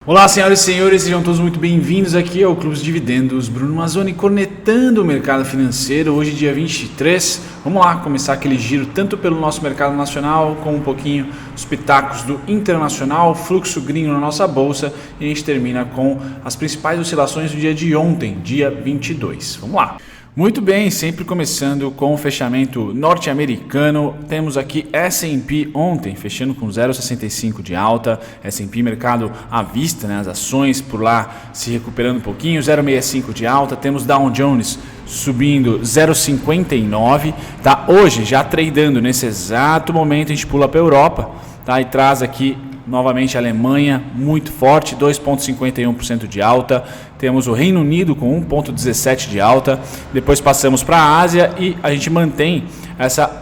Olá, senhoras e senhores, sejam todos muito bem-vindos aqui ao Clube de Dividendos. Bruno Mazzoni cornetando o mercado financeiro, hoje dia 23. Vamos lá começar aquele giro tanto pelo nosso mercado nacional, como um pouquinho os pitacos do internacional, fluxo gringo na nossa bolsa, e a gente termina com as principais oscilações do dia de ontem, dia 22. Vamos lá! Muito bem, sempre começando com o fechamento norte-americano, temos aqui S&P ontem, fechando com 0,65 de alta, S&P mercado à vista, né, as ações por lá se recuperando um pouquinho, 0,65 de alta, temos Dow Jones subindo 0,59, tá? Hoje já tradando nesse exato momento, a gente pula para a Europa, tá? E traz aqui novamente a Alemanha muito forte, 2,51% de alta. Temos o Reino Unido com 1,17% de alta. Depois passamos para a Ásia e a gente mantém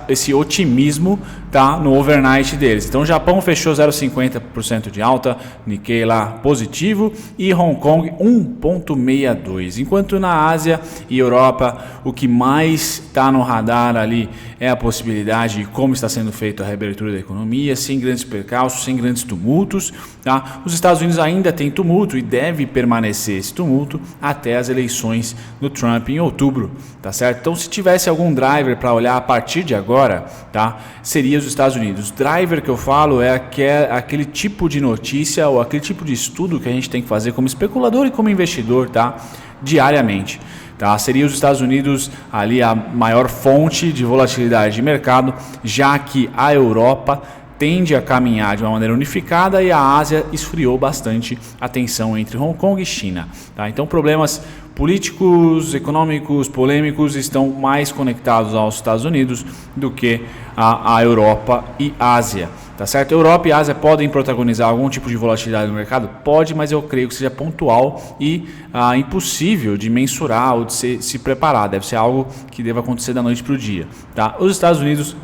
esse otimismo, tá, no overnight deles. Então o Japão fechou 0,50% de alta, Nikkei lá positivo e Hong Kong 1,62%. Enquanto na Ásia e Europa o que mais está no radar ali é a possibilidade de como está sendo feita a reabertura da economia, sem grandes percalços, sem grandes tumultos. Tá? Os Estados Unidos ainda tem tumulto e deve permanecer esse tumulto até as eleições do Trump em outubro, tá certo? Então, se tivesse algum driver para olhar a partir de agora, tá, seria os Estados Unidos. Driver que eu falo é aquele tipo de notícia ou aquele tipo de estudo que a gente tem que fazer como especulador e como investidor, tá, diariamente. Tá, seria os Estados Unidos ali a maior fonte de volatilidade de mercado, já que a Europa tende a caminhar de uma maneira unificada e a Ásia esfriou bastante a tensão entre Hong Kong e China. Tá? Então problemas políticos, econômicos, polêmicos estão mais conectados aos Estados Unidos do que a Europa e Ásia. Tá certo? Europa e Ásia podem protagonizar algum tipo de volatilidade no mercado? Pode, mas eu creio que seja pontual e impossível de mensurar ou de se preparar. Deve ser algo que deva acontecer da noite para o dia. Tá? Os Estados Unidos,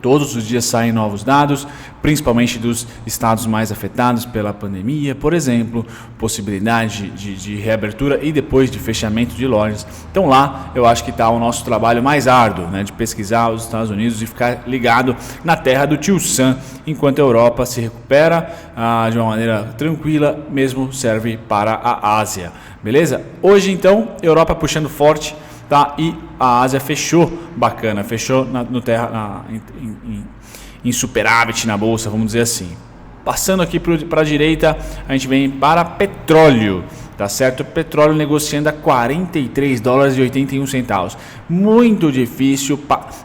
todos os dias saem novos dados, principalmente dos estados mais afetados pela pandemia, por exemplo, possibilidade de reabertura e depois de fechamento de lojas. Então lá eu acho que está o nosso trabalho mais árduo, né, de pesquisar os Estados Unidos e ficar ligado na terra do tio Sam, enquanto a Europa se recupera de uma maneira tranquila, mesmo serve para a Ásia. Beleza? Hoje então, Europa puxando forte. Tá? E a Ásia fechou bacana, fechou em superávit na bolsa, vamos dizer assim. Passando aqui para a direita, a gente vem para petróleo, tá certo? Petróleo negociando a $43,81. Muito difícil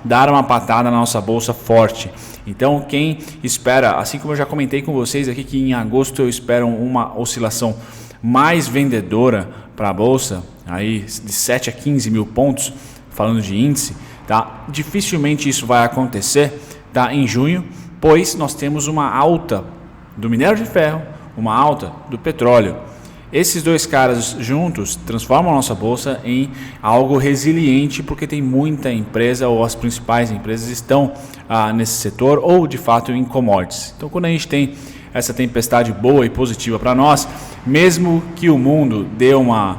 dar uma patada na nossa bolsa forte. Então quem espera, assim como eu já comentei com vocês aqui, que em agosto eu espero uma oscilação mais vendedora para a bolsa, aí de 7 a 15 mil pontos, falando de índice, tá? Dificilmente isso vai acontecer, tá? Em junho, pois nós temos uma alta do minério de ferro, uma alta do petróleo. Esses dois caras juntos transformam a nossa bolsa em algo resiliente, porque tem muita empresa ou as principais empresas estão nesse setor ou de fato em commodities. Então quando a gente tem essa tempestade boa e positiva para nós, mesmo que o mundo dê uma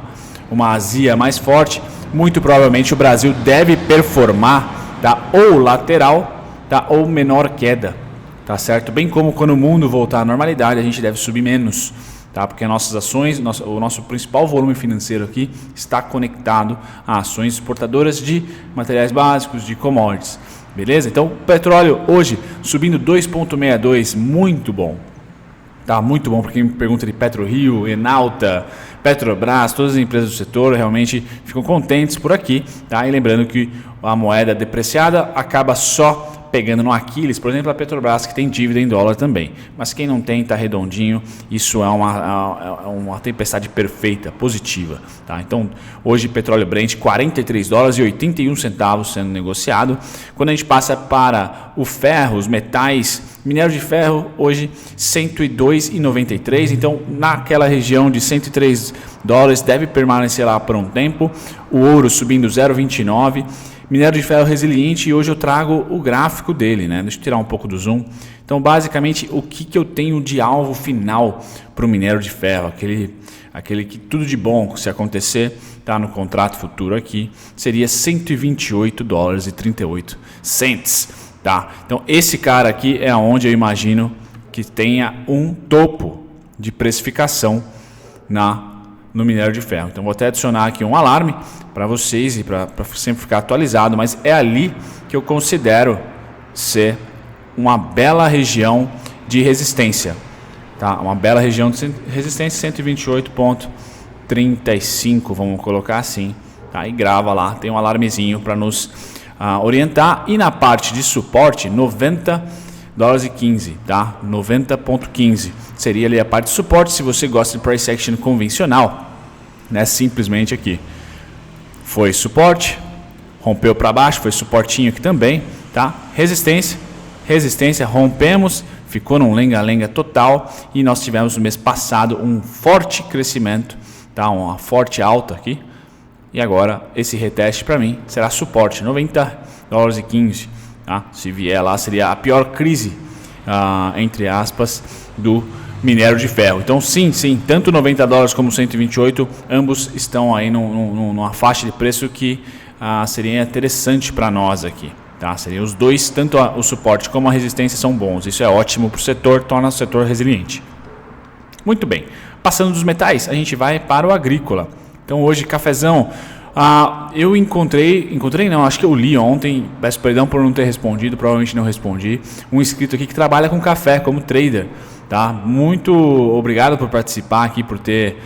azia mais forte, muito provavelmente o Brasil deve performar, tá, ou lateral, tá, ou menor queda, tá certo? Bem como quando o mundo voltar à normalidade, a gente deve subir menos, tá? Porque nossas ações, o nosso principal volume financeiro aqui está conectado a ações exportadoras de materiais básicos, de commodities, beleza? Então, o petróleo hoje subindo 2,62, muito bom. Tá muito bom para quem me pergunta de PetroRio, Enalta, Petrobras, todas as empresas do setor realmente ficam contentes por aqui, tá? E lembrando que a moeda depreciada acaba só pegando no Aquiles, por exemplo, a Petrobras, que tem dívida em dólar também. Mas quem não tem, está redondinho, isso é uma tempestade perfeita, positiva. Tá? Então, hoje, petróleo Brent, $43,81 sendo negociado. Quando a gente passa para o ferro, os metais, minério de ferro, hoje, $102,93. Então, naquela região de $103, deve permanecer lá por um tempo. O ouro subindo 0,29. Minério de ferro resiliente, e hoje eu trago o gráfico dele, né? Deixa eu tirar um pouco do zoom. Então, basicamente, o que eu tenho de alvo final para o minério de ferro, aquele que tudo de bom, se acontecer, tá no contrato futuro aqui, seria $128,38. Tá? Então, esse cara aqui é onde eu imagino que tenha um topo. de precificação no minério de ferro. Então vou até adicionar aqui um alarme para vocês e para sempre ficar atualizado, mas é ali que eu considero ser uma bela região de resistência, tá? Uma bela região de resistência, 128,35, vamos colocar assim, tá? E grava lá, tem um alarmezinho para nos orientar. E na parte de suporte, $90,15, tá? 90,15 seria ali a parte de suporte. Se você gosta de price action convencional, né? Simplesmente aqui foi suporte, rompeu para baixo, foi suportinho aqui também, tá? Resistência, rompemos, ficou num lenga-lenga total e nós tivemos no mês passado um forte crescimento, tá? Uma forte alta aqui. E agora esse reteste para mim será suporte, $90,15, tá? Se vier lá seria a pior crise, entre aspas, do minério de ferro. Então sim, tanto $90 como 128, ambos estão aí numa faixa de preço que seria interessante para nós aqui, tá? Seriam os dois, tanto o suporte como a resistência são bons. Isso é ótimo para o setor, torna o setor resiliente. Muito bem, passando dos metais, a gente vai para o agrícola. Então hoje, cafezão, eu acho que eu li ontem, peço perdão por não ter respondido, provavelmente não respondi, um inscrito aqui que trabalha com café como trader, tá? Muito obrigado por participar aqui, por ter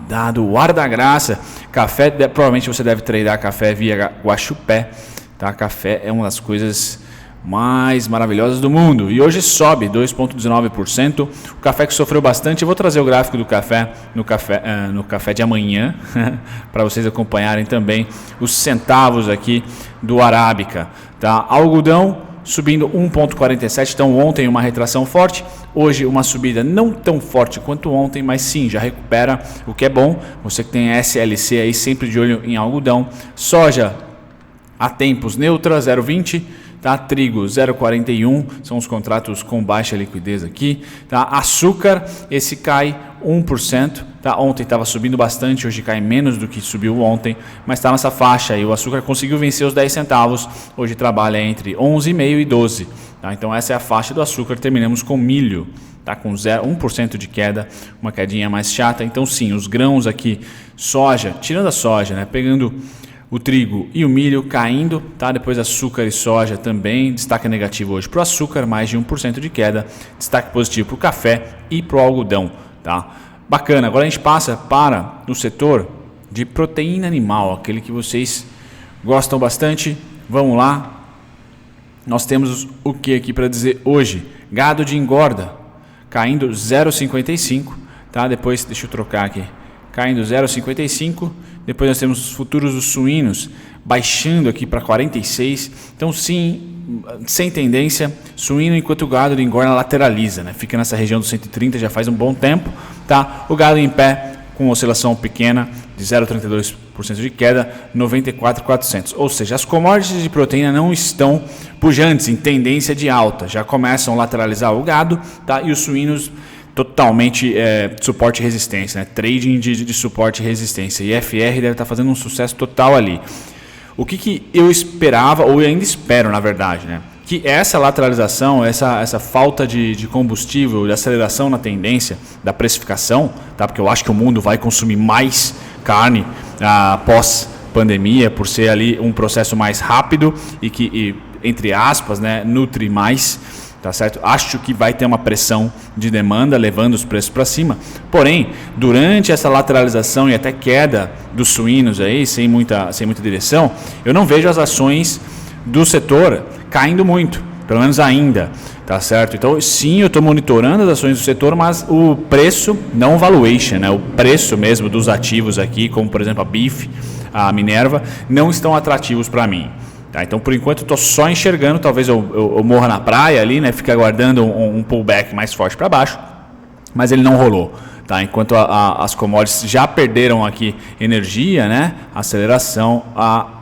dado o ar da graça. Café, provavelmente você deve tradear café via Guaxupé, tá? Café é uma das coisas mais maravilhosas do mundo e hoje sobe 2,19%. O café que sofreu bastante, eu vou trazer o gráfico do café no café de amanhã para vocês acompanharem também os centavos aqui do Arábica, tá? Algodão subindo 1,47, então ontem uma retração forte, hoje uma subida não tão forte quanto ontem, mas sim, já recupera, o que é bom. Você que tem SLC aí sempre de olho em algodão. Soja a tempos neutra, 0,20, tá? Trigo 0,41, são os contratos com baixa liquidez aqui, tá? Açúcar, esse cai 1%, tá? Ontem estava subindo bastante, hoje cai menos do que subiu ontem, mas está nessa faixa aí. O açúcar conseguiu vencer os 10 centavos, hoje trabalha entre 11,5 e 12, tá? Então essa é a faixa do açúcar. Terminamos com milho, tá? Com 1% de queda, uma quedinha mais chata. Então sim, os grãos aqui, soja, tirando a soja, né? Pegando o trigo e o milho caindo, tá? Depois açúcar e soja também, destaque negativo hoje para o açúcar, mais de 1% de queda, destaque positivo para o café e para o algodão, tá? Bacana, agora a gente passa para o setor de proteína animal, aquele que vocês gostam bastante. Vamos lá, nós temos o que aqui para dizer hoje? Gado de engorda, caindo 0,55, tá? Depois, deixa eu trocar aqui, caindo 0,55, depois nós temos os futuros dos suínos baixando aqui para 46, então sim, sem tendência, suíno, enquanto o gado de engorda lateraliza, né? Fica nessa região dos 130 já faz um bom tempo, tá? O gado em pé com oscilação pequena de 0,32% de queda, 94.400, ou seja, as commodities de proteína não estão pujantes, em tendência de alta, já começam a lateralizar o gado, tá? E os suínos totalmente suporte e resistência, né? Trading de suporte e resistência. E FR deve estar fazendo um sucesso total ali. O que eu esperava, ou eu ainda espero, na verdade, né? Que essa lateralização, essa falta de combustível, de aceleração na tendência da precificação, tá? Porque eu acho que o mundo vai consumir mais carne após pandemia, por ser ali um processo mais rápido e que, entre aspas, né, nutre mais. Tá certo? Acho que vai ter uma pressão de demanda levando os preços para cima. Porém, durante essa lateralização e até queda dos suínos aí, sem muita direção, eu não vejo as ações do setor caindo muito, pelo menos ainda, tá certo? Então, sim, eu estou monitorando as ações do setor, mas o preço, não o valuation, né? O preço mesmo dos ativos aqui, como por exemplo a BIF, a Minerva, não estão atrativos para mim. Tá, então, por enquanto, estou só enxergando, talvez eu morra na praia ali, né? Fique aguardando um pullback mais forte para baixo, mas ele não rolou. Tá? Enquanto as commodities já perderam aqui energia, né? Aceleração,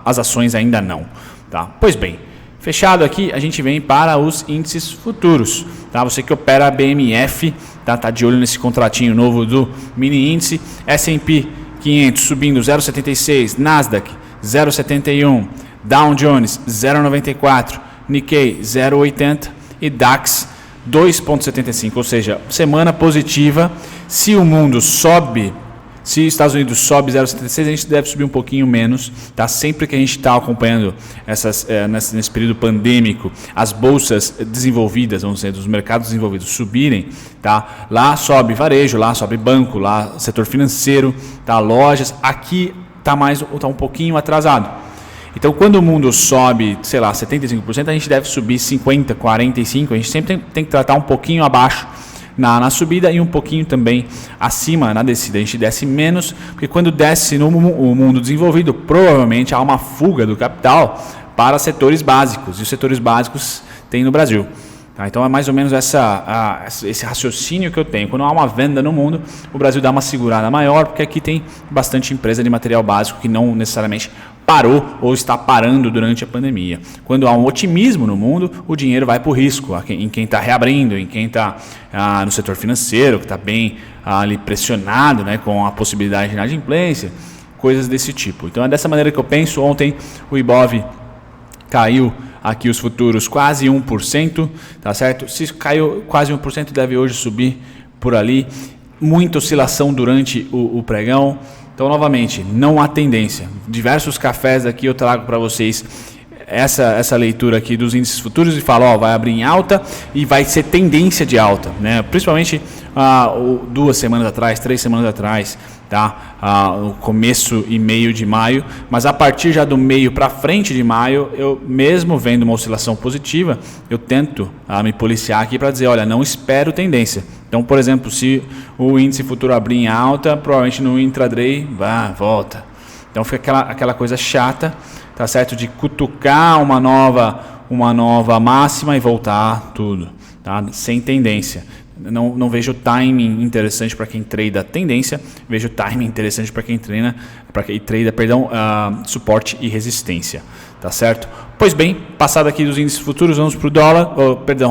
as ações ainda não. Tá? Pois bem, fechado aqui, a gente vem para os índices futuros. Tá? Você que opera a BMF, tá de olho nesse contratinho novo do mini índice. S&P 500 subindo 0,76, Nasdaq 0,71, Dow Jones 0,94, Nikkei 0,80 e DAX 2,75, ou seja, semana positiva. Se o mundo sobe, se os Estados Unidos sobe 0,76, a gente deve subir um pouquinho menos, tá? Sempre que a gente está acompanhando nesse período pandêmico, as bolsas desenvolvidas, vamos dizer, dos mercados desenvolvidos subirem, tá? Lá sobe varejo, lá sobe banco, lá setor financeiro, tá? Lojas. Aqui tá um pouquinho atrasado. Então, quando o mundo sobe, sei lá, 75%, a gente deve subir 50%, 45%. A gente sempre tem que tratar um pouquinho abaixo na subida e um pouquinho também acima na descida. A gente desce menos, porque quando desce no mundo desenvolvido, provavelmente há uma fuga do capital para setores básicos. E os setores básicos tem no Brasil. Tá, então é mais ou menos esse raciocínio que eu tenho. Quando há uma venda no mundo, o Brasil dá uma segurada maior, porque aqui tem bastante empresa de material básico que não necessariamente parou ou está parando durante a pandemia. Quando há um otimismo no mundo, o dinheiro vai para o risco, em quem está reabrindo, em quem está no setor financeiro, que está bem ali pressionado, né, com a possibilidade de inadimplência, coisas desse tipo. Então é dessa maneira que eu penso. Ontem o Ibov caiu aqui os futuros quase 1%, tá certo? Se caiu quase 1%, deve hoje subir por ali. Muita oscilação durante o pregão. Então, novamente, não há tendência. Diversos cafés aqui eu trago para vocês essa leitura aqui dos índices futuros e falo, ó, vai abrir em alta e vai ser tendência de alta, né? Principalmente 2 semanas atrás, 3 semanas atrás, tá? No começo e meio de maio, mas a partir já do meio para frente de maio, eu mesmo vendo uma oscilação positiva, eu tento me policiar aqui para dizer, olha, não espero tendência. Então, por exemplo, se o índice futuro abrir em alta, provavelmente no intraday volta. Então fica aquela coisa chata, tá certo? De cutucar uma nova máxima e voltar tudo, tá? Sem tendência. Não vejo timing interessante para quem trada tendência, vejo timing interessante para quem trada, suporte e resistência, tá certo? Pois bem, passado aqui dos índices futuros, vamos para o dólar,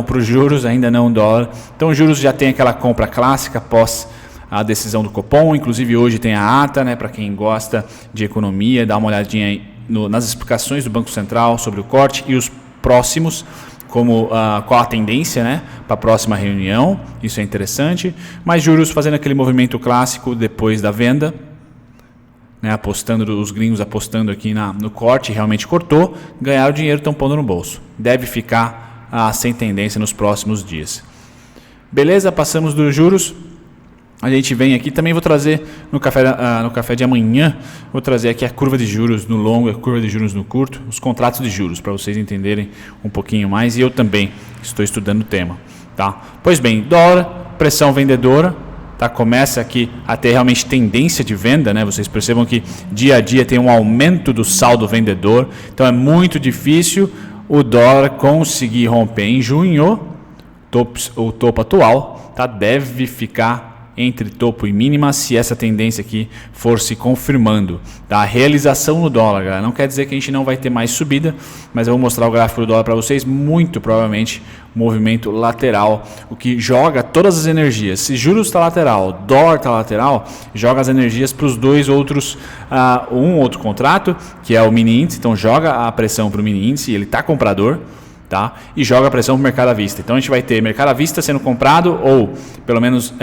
para os juros, ainda não dólar. Então os juros já tem aquela compra clássica após a decisão do Copom, inclusive hoje tem a ata, né, para quem gosta de economia, dá uma olhadinha aí nas explicações do Banco Central sobre o corte e os próximos, como qual a tendência, né, para a próxima reunião, isso é interessante. Mas juros fazendo aquele movimento clássico depois da venda, né, os gringos apostando aqui no corte, realmente cortou, ganharam dinheiro, estão pondo no bolso. Deve ficar sem tendência nos próximos dias. Beleza, passamos dos juros. A gente vem aqui, também vou trazer no café de amanhã, vou trazer aqui a curva de juros no longo, a curva de juros no curto, os contratos de juros, para vocês entenderem um pouquinho mais, e eu também estou estudando o tema. Tá? Pois bem, dólar, pressão vendedora, tá? Começa aqui a ter realmente tendência de venda, né? Vocês percebam que dia a dia tem um aumento do saldo vendedor, então é muito difícil o dólar conseguir romper em junho o topo atual, tá? Deve ficar entre topo e mínima, se essa tendência aqui for se confirmando, tá? A realização no dólar, galera, não quer dizer que a gente não vai ter mais subida, mas eu vou mostrar o gráfico do dólar para vocês, muito provavelmente movimento lateral, o que joga todas as energias. Se juros está lateral, dólar está lateral, joga as energias para os dois outros, outro contrato, que é o mini índice, então joga a pressão para o mini índice, ele está comprador, tá? E joga a pressão para o mercado à vista. Então a gente vai ter mercado à vista sendo comprado, ou pelo menos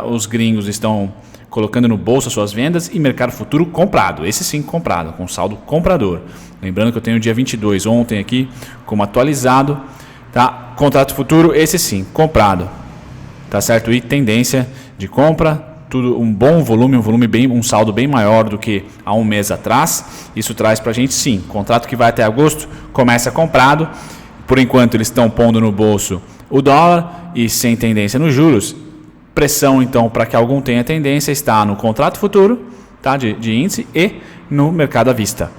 os gringos estão colocando no bolso as suas vendas, e mercado futuro comprado, esse sim comprado, com saldo comprador. Lembrando que eu tenho o dia 22 ontem aqui como atualizado, tá? Contrato futuro, esse sim, comprado, tá certo? E tendência de compra, tudo um bom volume, um saldo bem maior do que há um mês atrás. Isso traz para a gente, sim, contrato que vai até agosto, começa comprado. Por enquanto eles estão pondo no bolso o dólar e sem tendência nos juros. Pressão então para que algum tenha tendência está no contrato futuro, tá, de índice, e no mercado à vista.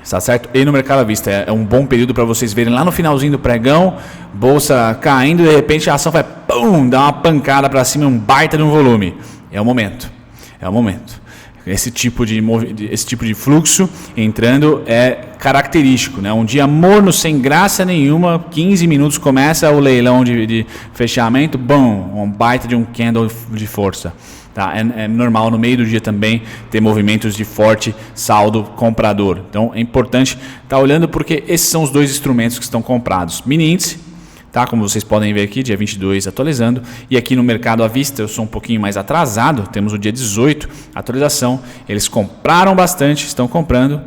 Está certo? E no mercado à vista é um bom período para vocês verem lá no finalzinho do pregão, bolsa caindo, de repente a ação vai dar uma pancada para cima, um baita de um volume. É o momento. Esse tipo de fluxo entrando é característico, né? Um dia morno, sem graça nenhuma, 15 minutos começa o leilão de fechamento, um baita de um candle de força. Tá? É normal no meio do dia também ter movimentos de forte saldo comprador. Então é importante estar olhando, porque esses são os dois instrumentos que estão comprados. Mini índice, tá? Como vocês podem ver aqui, dia 22 atualizando. E aqui no mercado à vista eu sou um pouquinho mais atrasado, temos o dia 18, atualização. Eles compraram bastante, estão comprando.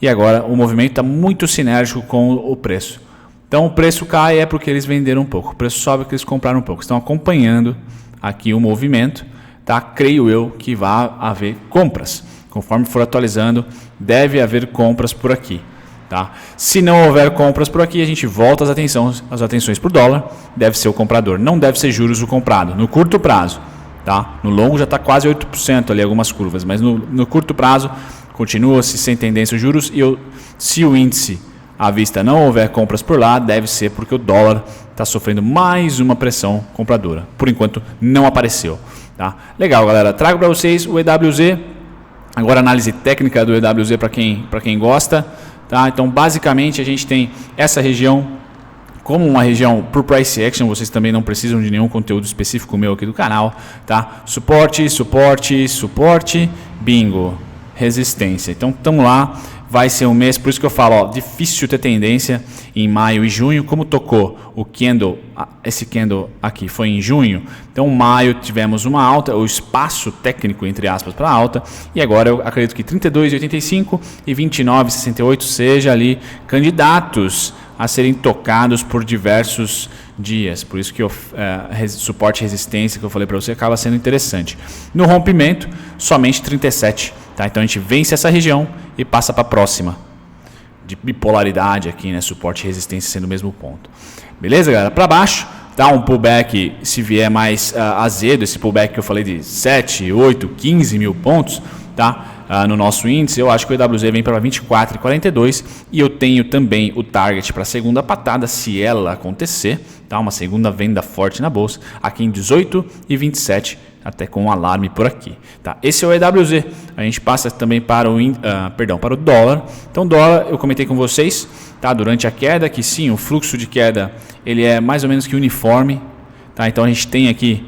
E agora o movimento está muito sinérgico com o preço. Então o preço cai é porque eles venderam um pouco. O preço sobe porque eles compraram um pouco. Estão acompanhando aqui o movimento. Tá? Creio eu que vai haver compras. Conforme for atualizando, deve haver compras por aqui. Tá? Se não houver compras por aqui, a gente volta as atenções para o dólar. Deve ser o comprador, não deve ser juros o comprado. No curto prazo. Tá? No longo já está quase 8% ali, algumas curvas. Mas no curto prazo, continua-se sem tendência os juros. E se o índice à vista não houver compras por lá, deve ser porque o dólar está sofrendo mais uma pressão compradora. Por enquanto, não apareceu. Tá? Legal, galera. Trago para vocês o EWZ. Agora análise técnica do EWZ para quem gosta. Tá? Então, basicamente, a gente tem essa região como uma região por price action. Vocês também não precisam de nenhum conteúdo específico meu aqui do canal. Tá? Suporte, suporte, suporte, bingo, resistência. Então, estamos lá. Vai ser um mês, por isso que eu falo, ó, difícil ter tendência em maio e junho. Como tocou o candle, esse candle aqui foi em junho, então maio tivemos uma alta, o espaço técnico, entre aspas, para alta, e agora eu acredito que 32,85 e 29,68 seja ali candidatos a serem tocados por diversos dias. Por isso que suporte e resistência que eu falei para você acaba sendo interessante. No rompimento, somente 37. Tá? Então a gente vence essa região e passa para a próxima. De bipolaridade aqui, né? Suporte e resistência sendo o mesmo ponto. Beleza, galera? Para baixo, tá? Um pullback, se vier mais azedo, esse pullback que eu falei de 7, 8, 15 mil pontos, tá? No nosso índice, eu acho que o EWZ vem para 24,42 e eu tenho também o target para a segunda patada, se ela acontecer, tá? Uma segunda venda forte na bolsa, aqui em 18,27, até com um alarme por aqui. Tá? Esse é o EWZ. A gente passa também para o dólar. Então, dólar, eu comentei com vocês, tá? Durante a queda, que sim, o fluxo de queda ele é mais ou menos que uniforme. Tá? Então, a gente tem aqui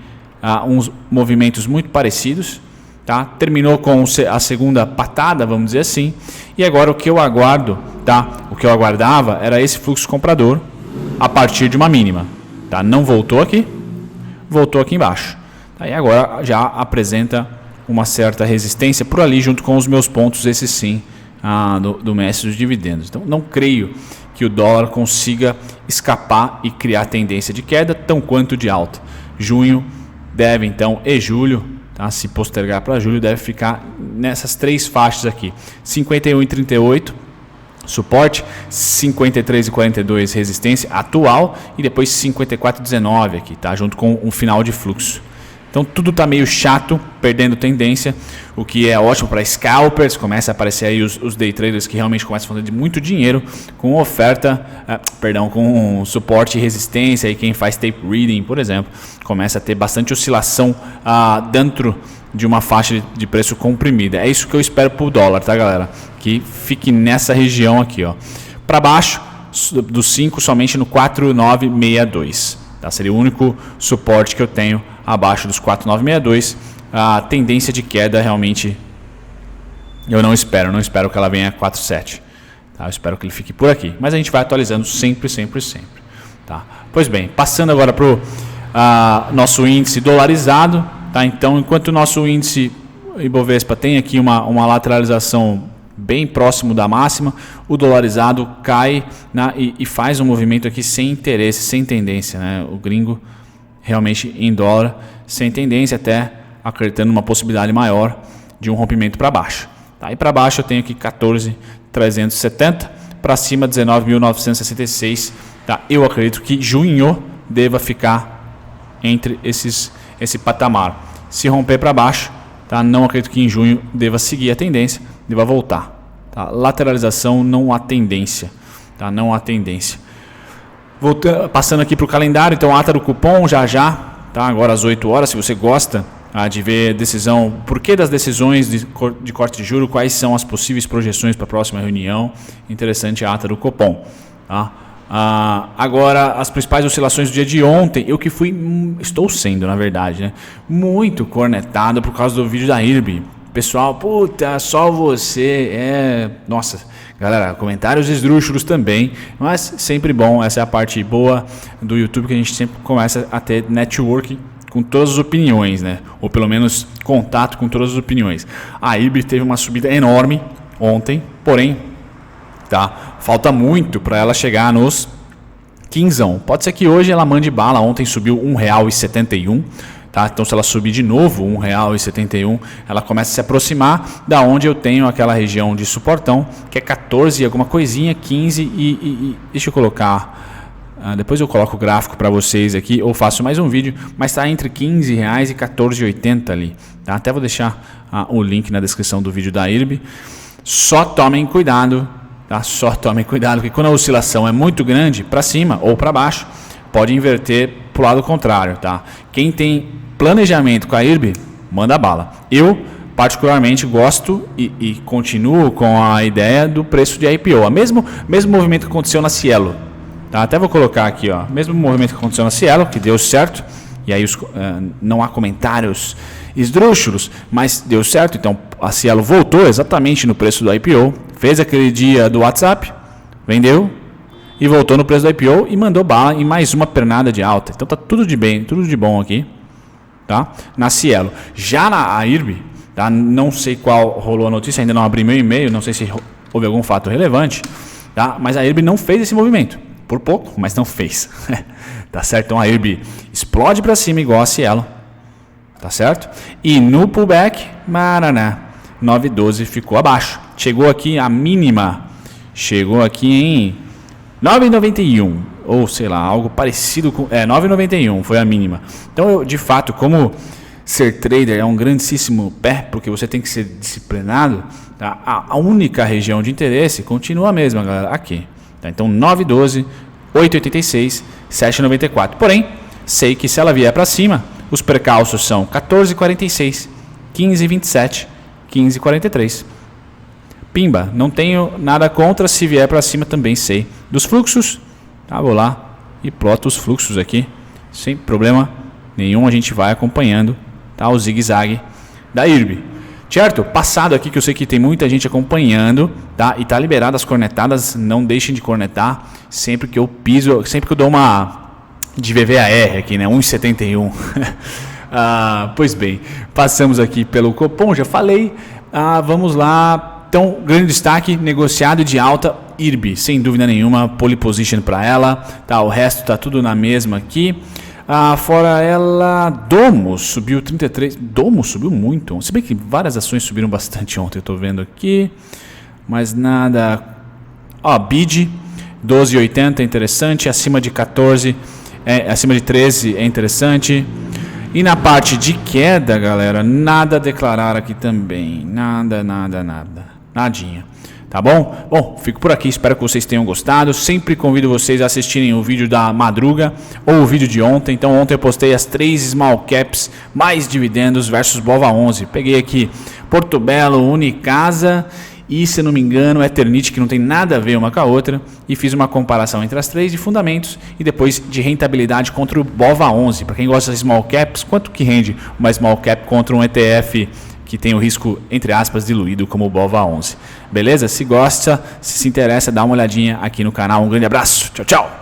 uns movimentos muito parecidos. Tá? Terminou com a segunda patada, vamos dizer assim, e agora o que eu aguardo, tá? O que eu aguardava era esse fluxo comprador a partir de uma mínima, tá? Não voltou aqui, voltou aqui embaixo, tá? E agora já apresenta uma certa resistência por ali junto com os meus pontos, esse sim, do mestre dos dividendos. Então não creio que o dólar consiga escapar e criar tendência de queda tão quanto de alta. Junho deve então, e julho, tá? Se postergar para julho, deve ficar nessas três faixas aqui: 51,38 suporte, 53,42 resistência atual e depois 54,19 aqui, tá? Junto com um final de fluxo. Então tudo está meio chato, perdendo tendência, o que é ótimo para scalpers. Começa a aparecer aí os day traders que realmente começam a fazer muito dinheiro com oferta, com suporte e resistência. E quem faz tape reading, por exemplo, começa a ter bastante oscilação dentro de uma faixa de preço comprimida. É isso que eu espero para o dólar, tá, galera? Que fique nessa região aqui, ó. Para baixo, dos 5 somente no 4,962. Tá? Seria o único suporte que eu tenho abaixo dos 4,962. A tendência de queda realmente eu não espero que ela venha a 4,7. Tá? Eu espero que ele fique por aqui. Mas a gente vai atualizando sempre. Tá? Pois bem, passando agora para o nosso índice dolarizado. Tá? Então, enquanto o nosso índice Ibovespa tem aqui uma lateralização bem próximo da máxima, o dolarizado cai e faz um movimento aqui sem interesse, sem tendência, né? O gringo realmente em dólar, sem tendência, até acreditando numa possibilidade maior de um rompimento para baixo. Tá? E para baixo eu tenho aqui 14.370, para cima 19.966. Tá? Eu acredito que junho deva ficar entre esse patamar. Se romper para baixo, tá? Não acredito que em junho deva seguir a tendência, deva voltar. Tá? Lateralização, não há tendência. Tá? Não há tendência. Passando aqui para o calendário, então ata do cupom já, tá? Agora às 8 horas, se você gosta de ver decisão, porquê das decisões de corte de juros, quais são as possíveis projeções para a próxima reunião, interessante a ata do cupom. Tá? Agora, as principais oscilações do dia de ontem, eu que estou sendo, na verdade, né, muito cornetado por causa do vídeo da IRB. Pessoal, puta, só você Nossa, galera, comentários esdrúxulos também, mas sempre bom, essa é a parte boa do YouTube, que a gente sempre começa a ter networking com todas as opiniões, né? Ou pelo menos contato com todas as opiniões. A IRB teve uma subida enorme ontem, porém, tá, falta muito para ela chegar nos 15. Pode ser que hoje ela mande bala. Ontem subiu R$1,71. Tá? Então, se ela subir de novo R$1,71, ela começa a se aproximar da onde eu tenho aquela região de suportão, que é 14 alguma coisinha, 15 e deixa eu colocar. Depois eu coloco o gráfico para vocês aqui, ou faço mais um vídeo, mas está entre R$15 e R$14,80 ali. Tá? Até vou deixar o link na descrição do vídeo da IRB. Só tomem cuidado, tá? Só tomem cuidado, porque quando a oscilação é muito grande, para cima ou para baixo, pode inverter para o lado contrário. Tá? Quem tem planejamento com a IRB, manda bala. Eu, particularmente, gosto e continuo com a ideia do preço de IPO. O mesmo movimento que aconteceu na Cielo. Tá? Até vou colocar aqui, ó, mesmo movimento que aconteceu na Cielo, que deu certo, e aí não há comentários esdrúxulos, mas deu certo. Então a Cielo voltou exatamente no preço do IPO, fez aquele dia do WhatsApp, vendeu e voltou no preço do IPO e mandou bala em mais uma pernada de alta. Então tá tudo de bem, tudo de bom aqui, tá? Na Cielo. Já na IRB, tá? Não sei qual rolou a notícia, ainda não abri meu e-mail, não sei se houve algum fato relevante, tá? Mas a IRB não fez esse movimento. Por pouco, mas não fez. Tá certo? Então a IRB explode para cima igual a Cielo. Tá certo? E no pullback, Maraná, 9,12 ficou abaixo. Chegou aqui a mínima. Chegou aqui em 9,91. Ou sei lá, algo parecido com... 9,91 foi a mínima. Então eu, de fato, como ser trader é um grandíssimo pé, porque você tem que ser disciplinado, tá? A única região de interesse continua a mesma, galera, aqui. Então 9,12, 8,86, 7,94. Porém, sei que se ela vier para cima, os percalços são 14,46, 15,27, 15,43. Pimba, não tenho nada contra, se vier para cima também sei. Dos fluxos, tá, vou lá e ploto os fluxos aqui, sem problema nenhum, a gente vai acompanhando, tá, o zigue-zague da IRB. Certo? Passado aqui, que eu sei que tem muita gente acompanhando, tá? E tá liberado as cornetadas, não deixem de cornetar sempre que eu piso, sempre que eu dou uma de VVAR aqui, né? 1,71. Pois bem, passamos aqui pelo Copom, já falei. Vamos lá. Então, grande destaque, negociado de alta, IRB, sem dúvida nenhuma, pole position para ela, tá? O resto tá tudo na mesma aqui. Fora ela, Domo subiu 33. Domo subiu muito. Se bem que várias ações subiram bastante ontem, eu estou vendo aqui. Mas nada. BID 12,80 é interessante. Acima de 14, acima de 13 é interessante. E na parte de queda, galera, nada a declarar aqui também. Nada. Nadinha. Tá bom? Bom, fico por aqui, espero que vocês tenham gostado. Sempre convido vocês a assistirem o vídeo da madruga ou o vídeo de ontem. Então ontem eu postei as 3 small caps mais dividendos versus BOVA11. Peguei aqui Porto Belo, Unicasa e, se não me engano, Eternit, que não tem nada a ver uma com a outra. E fiz uma comparação entre as 3 de fundamentos e depois de rentabilidade contra o BOVA11. Para quem gosta de small caps, quanto que rende uma small cap contra um ETF que tem o risco, entre aspas, diluído como o BOVA11. Beleza? Se gosta, se interessa, dá uma olhadinha aqui no canal. Um grande abraço. Tchau, tchau.